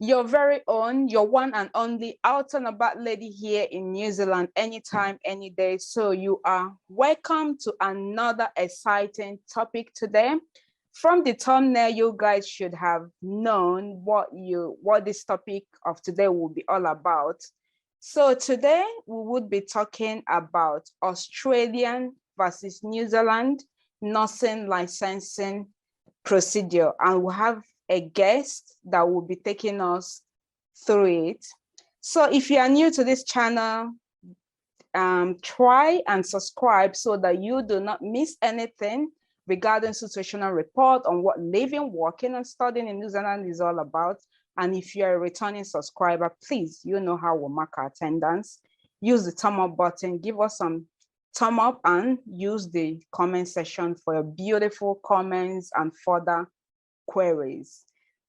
your very own, your one and only out and about lady here in New Zealand, anytime, any day. So you are welcome to another exciting topic today. From the thumbnail, you guys should have known what this topic of today will be all about. So today we would be talking about Australian versus New Zealand nursing licensing procedure, and we have a guest that will be taking us through it. So if you are new to this channel, try and subscribe so that you do not miss anything regarding situational report on what living, working, and studying in New Zealand is all about. And if you're a returning subscriber, please, you know how we'll mark our attendance. Use the thumb up button, give us some thumb up, and use the comment section for your beautiful comments and further queries.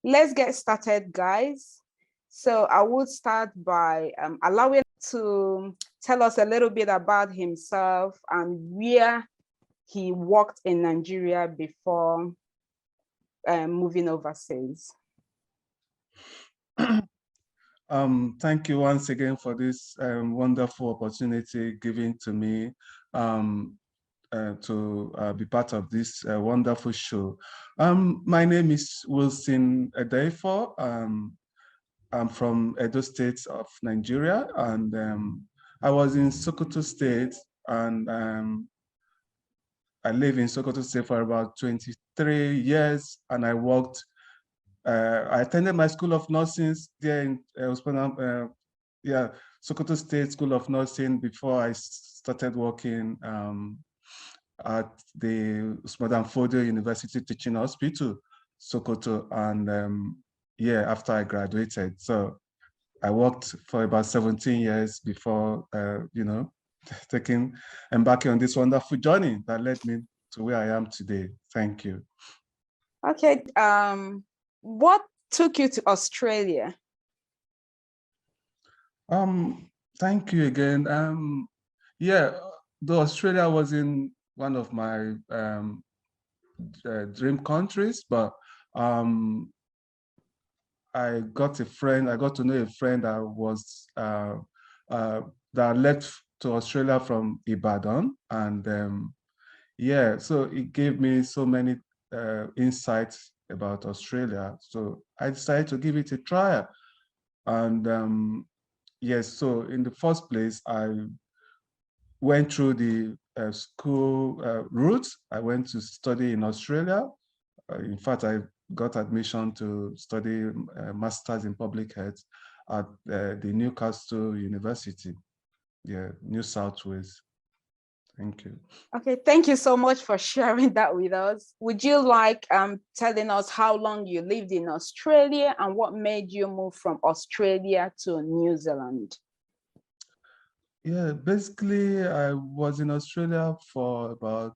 Let's get started, guys. So I would start by allowing to tell us a little bit about himself and where he worked in Nigeria before moving overseas. Thank you once again for this wonderful opportunity given to me to be part of this wonderful show. My name is Wilson Edeifo. I'm from Edo State of Nigeria, and I was in Sokoto State, and I lived in Sokoto State for about 23 years, and I worked. I attended my School of Nursing there in Sokoto State School of Nursing before I started working at the Usman Dan Fodio University Teaching Hospital, Sokoto, and after I graduated. So I worked for about 17 years before, embarking on this wonderful journey that led me to where I am today. Thank you. Okay, what took you to Australia? Thank you again. Though Australia was in one of my dream countries, but I got to know a friend that was that left to Australia from Ibadan, and so it gave me so many insights about Australia. So I decided to give it a try, and so in the first place, I went through the school route. I went to study in Australia. In fact, I got admission to study Masters in Public Health at the Newcastle University, New South Wales. Thank you. Okay, thank you so much for sharing that with us. Would you like telling us how long you lived in Australia and what made you move from Australia to New Zealand? Yeah, basically, I was in Australia for about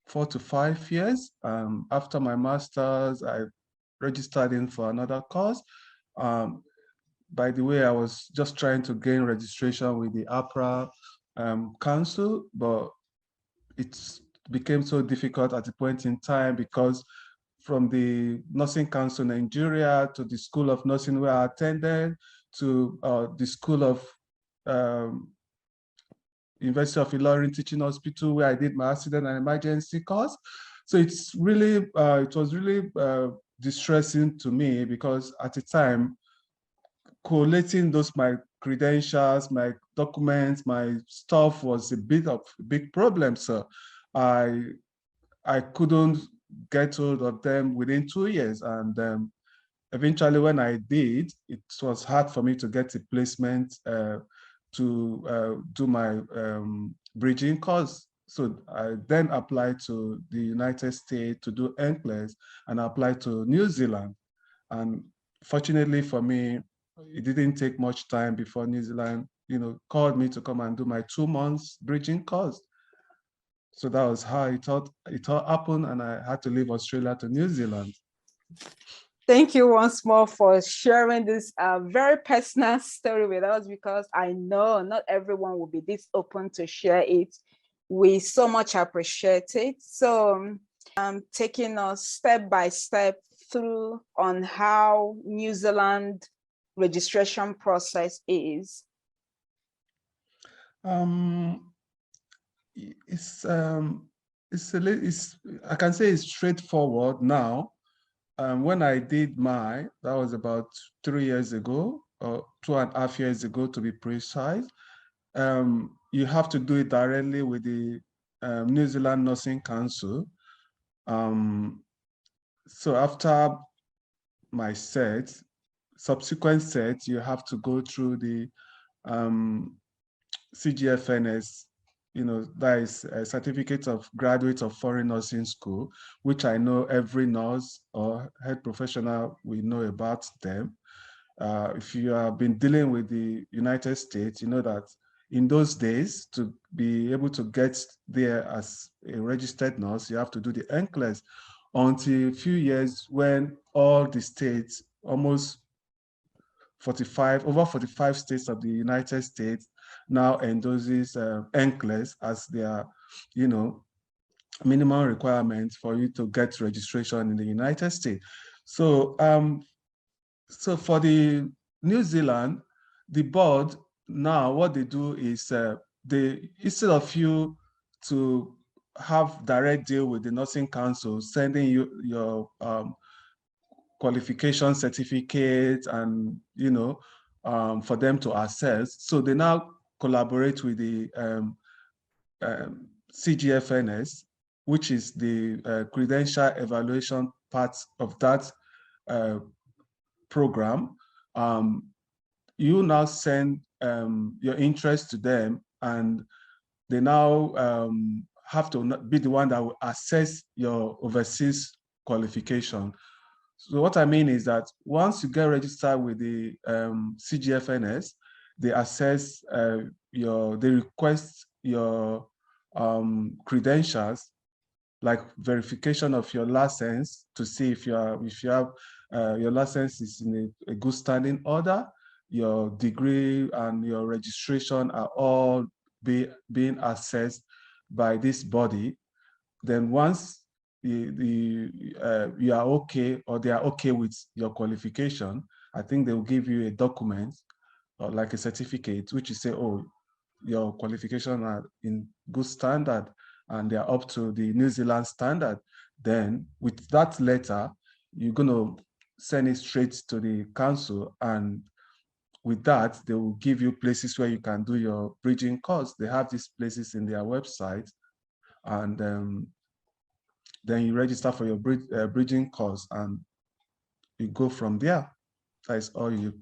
4 to 5 years. After my master's, I registered in for another course. By the way, I was just trying to gain registration with the APRA council, but it became so difficult at a point in time because from the Nursing Council Nigeria to the School of Nursing where I attended to the School of University of Ilorin Teaching Hospital where I did my accident and emergency course. So it's really, it was really distressing to me because at the time, collating my credentials, my documents, my stuff was a big problem. So I couldn't get hold of them within 2 years. And eventually when I did, it was hard for me to get a placement to do my bridging course. So I then applied to the United States to do NCLEX and applied to New Zealand. And fortunately for me, it didn't take much time before New Zealand, called me to come and do my 2 months bridging course. So that was how it all happened, and I had to leave Australia to New Zealand. Thank you once more for sharing this very personal story with us, because I know not everyone will be this open to share it. We so much appreciate it. So taking us step by step through on how New Zealand registration process is? It's I can say it's straightforward now. When I did that was about 3 years ago, or 2.5 years ago to be precise. You have to do it directly with the New Zealand Nursing Council. So after my subsequent set, you have to go through the CGFNS, that is a certificate of graduate of foreign nursing school, which I know every nurse or health professional will know about them. If you have been dealing with the United States, you know that in those days, to be able to get there as a registered nurse, you have to do the NCLEX until a few years when all the states, almost over 45 states of the United States now endorses NCLEX as their, minimum requirements for you to get registration in the United States. So, so for the New Zealand, the board now what they do is they, instead of you to have direct deal with the nursing council, sending you your qualification certificate and, for them to assess. So they now collaborate with the CGFNS, which is the credential evaluation part of that program. You now send your interest to them, and they now have to be the one that will assess your overseas qualification. So what I mean is that once you get registered with the CGFNS, they assess they request your credentials, like verification of your license to see if you have your license is in a good standing order, your degree and your registration are all being assessed by this body. Then once you are okay, or they are okay with your qualification, I think they will give you a document or like a certificate, which you say, oh, your qualifications are in good standard and they're up to the New Zealand standard. Then with that letter, you're going to send it straight to the council, and with that, they will give you places where you can do your bridging course. They have these places in their website, and then you register for your bridging course and you go from there. That is all you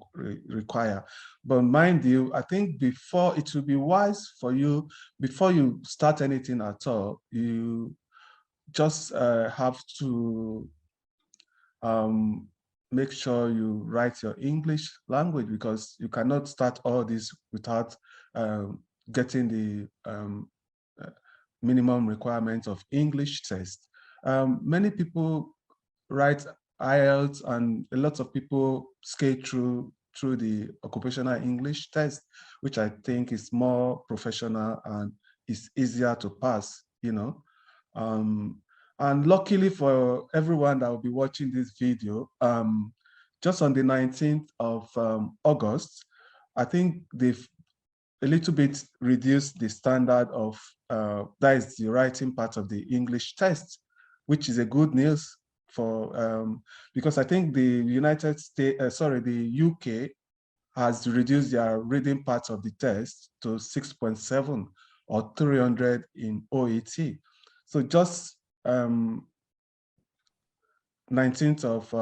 require. But mind you, I think before, it will be wise for you, before you start anything at all, you just have to make sure you write your English language, because you cannot start all this without getting the minimum requirements of English test. Many people write IELTS, and a lot of people skate through the occupational English test, which I think is more professional and is easier to pass, and luckily for everyone that will be watching this video, just on the 19th of August, I think they've a little bit reduced the standard of, that is the writing part of the English test, which is a good news for, because I think the United States, the UK has reduced their reading part of the test to 6.7 or 300 in OET. So just 19th of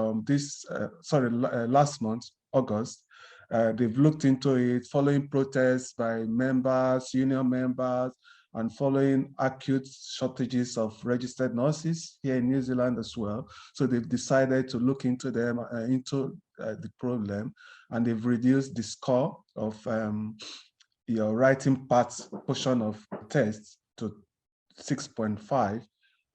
last month, August, they've looked into it following protests by members, union members, and following acute shortages of registered nurses here in New Zealand as well. So they've decided to look into the problem, and they've reduced the score of your writing part portion of tests to 6.5,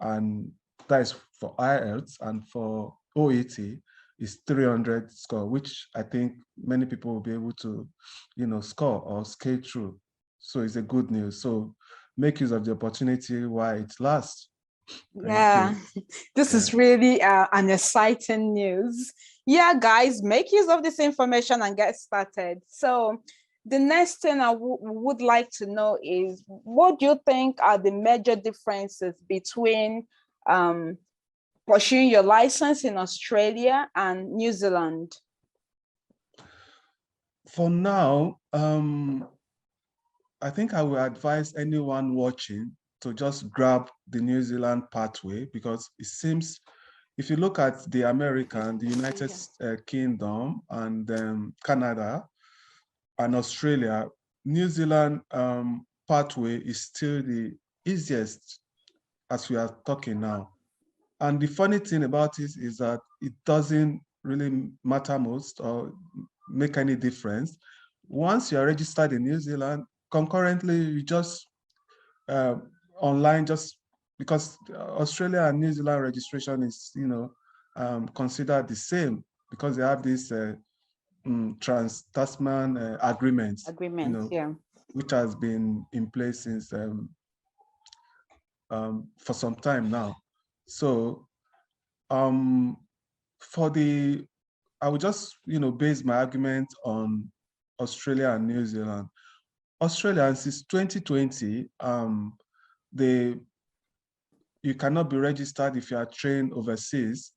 and that is for IELTS, and for OET is 300 score, which I think many people will be able to, score or scale through. So it's a good news. So make use of the opportunity while it lasts. Yeah, this is really an exciting news. Yeah, guys, make use of this information and get started. So the next thing I would like to know is, what do you think are the major differences between pursuing your license in Australia and New Zealand? For now, I think I will advise anyone watching to just grab the New Zealand pathway, because it seems, if you look at the American, the United Kingdom, and Canada and Australia, New Zealand pathway is still the easiest as we are talking now. And the funny thing about it is that it doesn't really matter most or make any difference. Once you are registered in New Zealand, concurrently, you just online, just because Australia and New Zealand registration is, considered the same, because they have this trans-Tasman agreement, Yeah, which has been in place since for some time now. So I would just, base my argument on Australia and New Zealand. Australia, since 2020, you cannot be registered if you are trained overseas,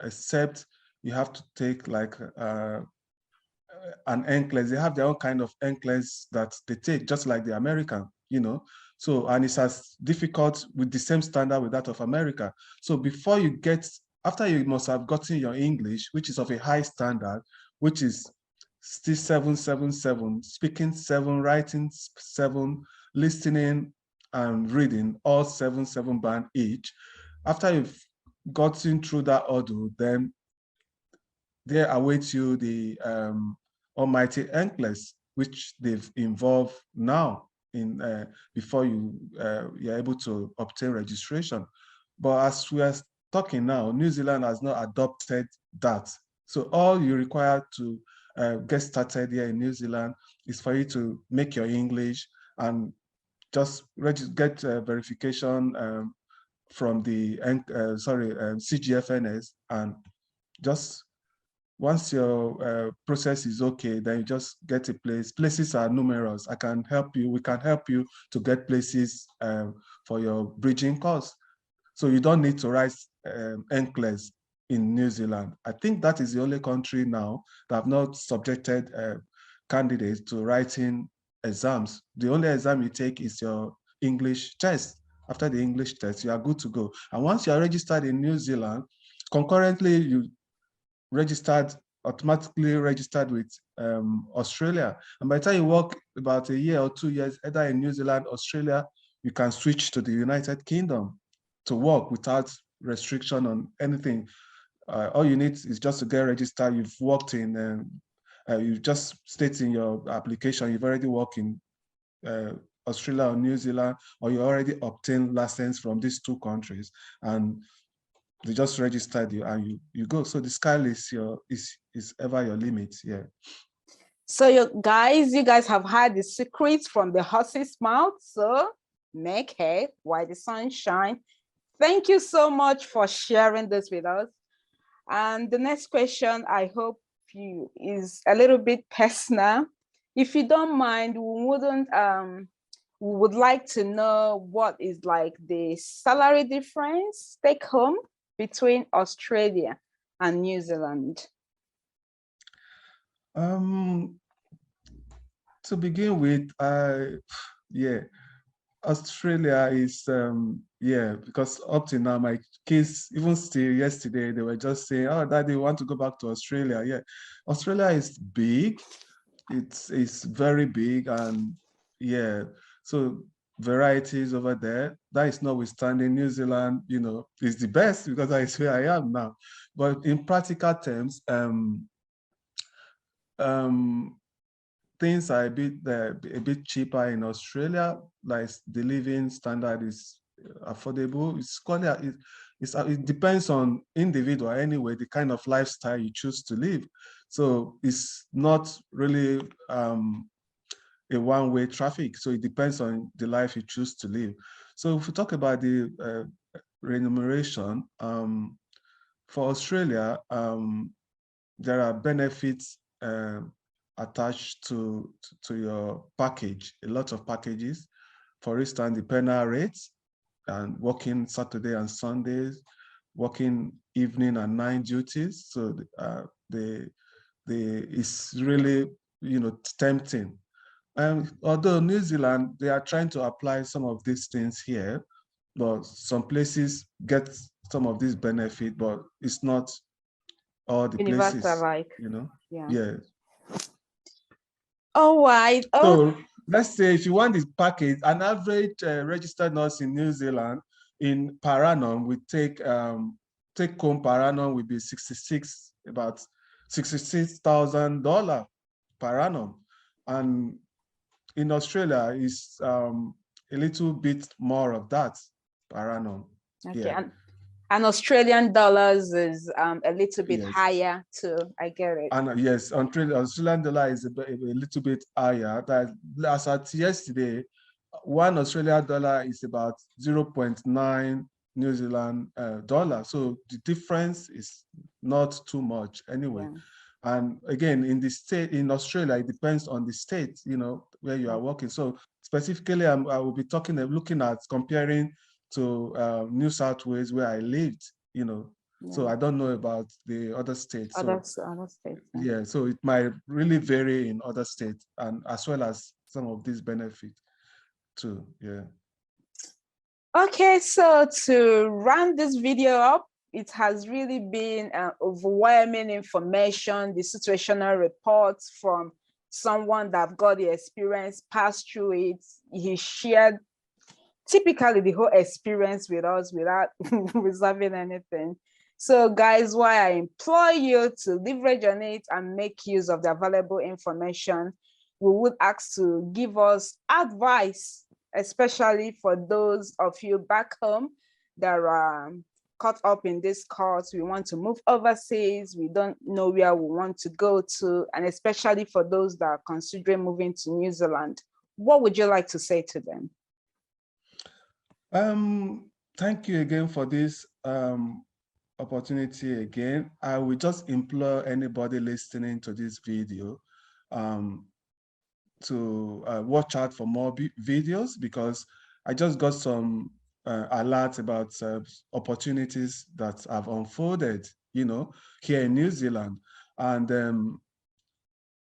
except you have to take like an NCLEX. They have their own kind of NCLEX that they take, just like the American, So, and it's as difficult with the same standard with that of America. So before you get, after you must have gotten your English, which is of a high standard, which is still 777, speaking 7, writing 7, listening and reading all 7 band each. After you've gotten through that order, then there awaits you the almighty NCLEX, which they've involved now in before you're able to obtain registration. But as we are talking now, New Zealand has not adopted that. So all you require to get started here in New Zealand is for you to make your English and just get verification from the CGFNS, and just once your process is okay, then you just get a place. Places are numerous. We can help you to get places for your bridging course. So you don't need to write NCLEX in New Zealand. I think that is the only country now that have not subjected candidates to writing exams. The only exam you take is your English test. After the English test, you are good to go. And once you are registered in New Zealand, concurrently you automatically registered with Australia. And by the time you work about a year or 2 years, either in New Zealand, Australia, you can switch to the United Kingdom to work without restriction on anything. All you need is just to get registered. You've worked in, you just state in your application, you've already worked in Australia or New Zealand, or you already obtained license from these two countries, and they just registered you and you go. So the sky is ever your limit. Yeah. So you guys have had the secrets from the horse's mouth. So make hay while the sun shines. Thank you so much for sharing this with us. And the next question, I hope is a little bit personal. If you don't mind, we would like to know what is like the salary difference take home between Australia and New Zealand. To begin with, Australia is, because up to now, my kids, even still yesterday, they were just saying, oh, Daddy, want to go back to Australia. Yeah, Australia is big. It's very big, and yeah, so varieties over there. That is notwithstanding, New Zealand, is the best because that is where I am now. But in practical terms, things are a bit cheaper in Australia. Like the living standard is affordable. It depends on individual anyway, the kind of lifestyle you choose to live. So it's not really a one-way traffic. So it depends on the life you choose to live. So if we talk about the remuneration, for Australia, there are benefits attached to your package, a lot of packages. For instance, the penal rates and working Saturday and Sundays, working evening and night duties. So it's really, tempting. And although New Zealand, they are trying to apply some of these things here, but some places get some of these benefit, but it's not all the Universal, places, like, Yeah. All right. So let's say if you want this package, an average registered nurse in New Zealand in per annum would take home per annum would be about $66,000 per annum, and in Australia is a little bit more of that per annum. Okay, Yeah. and Australian dollars is a little bit Yes. higher too. I get it. And yes, Australian dollar is a little bit higher. That as at yesterday, one Australian dollar is about 0.9 New Zealand dollar. So the difference is not too much anyway. Yeah. And again, in Australia, it depends on the state, where you are working. So specifically, I will be looking at comparing to New South Wales, where I lived, So I don't know about the other states. Other states. Yeah, so it might really vary in other states, and as well as some of these benefits too. Yeah. Okay, so to round this video up, it has really been overwhelming information, the situational reports from someone that got the experience, passed through it. He shared typically the whole experience with us without reserving anything. So guys, why I implore you to leverage on it and make use of the available information. We would ask to give us advice, especially for those of you back home that are caught up in this course. We want to move overseas. We don't know where we want to go to, and especially for those that are considering moving to New Zealand. What would you like to say to them? Thank you again for this opportunity again. I will just implore anybody listening to this video to watch out for more videos, because I just got some alerts about opportunities that have unfolded, here in New Zealand. And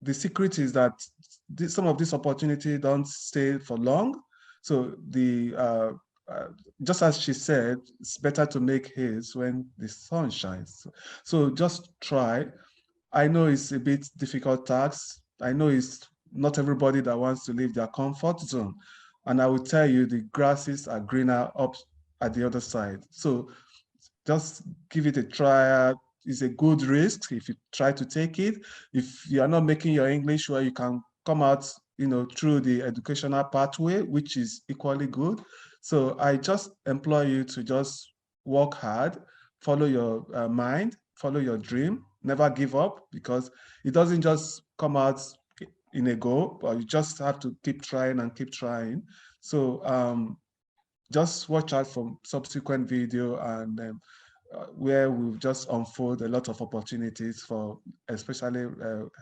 the secret is that some of these opportunities don't stay for long. So just as she said, it's better to make haste when the sun shines. So just try. I know it's a bit difficult task. I know it's not everybody that wants to leave their comfort zone. And I will tell you, the grasses are greener up at the other side. So just give it a try. It's a good risk if you try to take it. If you are not making your English well, you can come out, through the educational pathway, which is equally good. So I just implore you to just work hard, follow your mind, follow your dream, never give up, because it doesn't just come out in a go, but you just have to keep trying and keep trying. So just watch out for subsequent video, and where we'll just unfold a lot of opportunities for especially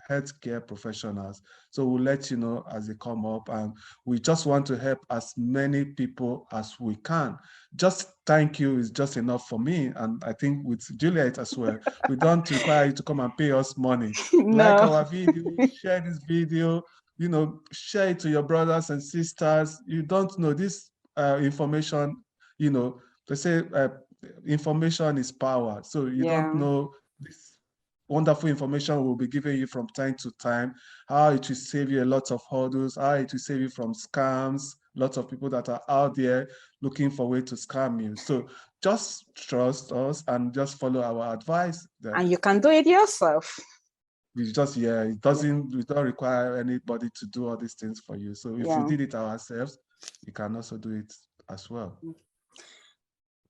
healthcare professionals. So we'll let you know as they come up, and we just want to help as many people as we can. Just thank you is just enough for me, and I think with Juliet as well. We don't require you to come and pay us money. No. Like our video, share this video, share it to your brothers and sisters. You don't know this information, they say information is power. So you don't know this wonderful information we'll be giving you from time to time, how it will save you a lot of hurdles, how it will save you from scams, lots of people that are out there looking for a way to scam you. So just trust us and just follow our advice. And you can do it yourself. We just, it doesn't, we don't require anybody to do all these things for you. So if we did it ourselves, you can also do it as well.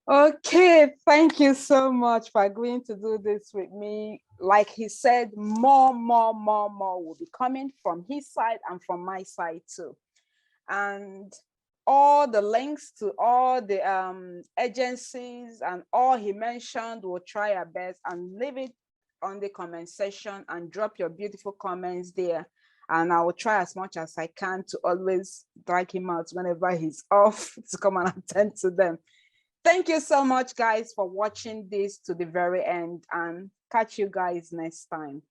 Okay, thank you so much for agreeing to do this with me. Like he said, more will be coming from his side and from my side too. And all the links to all the agencies and all he mentioned. We'll try our best and leave it on the comment section and drop your beautiful comments there. And I will try as much as I can to always drag him out whenever he's off to come and attend to them. Thank you so much, guys, for watching this to the very end, and catch you guys next time.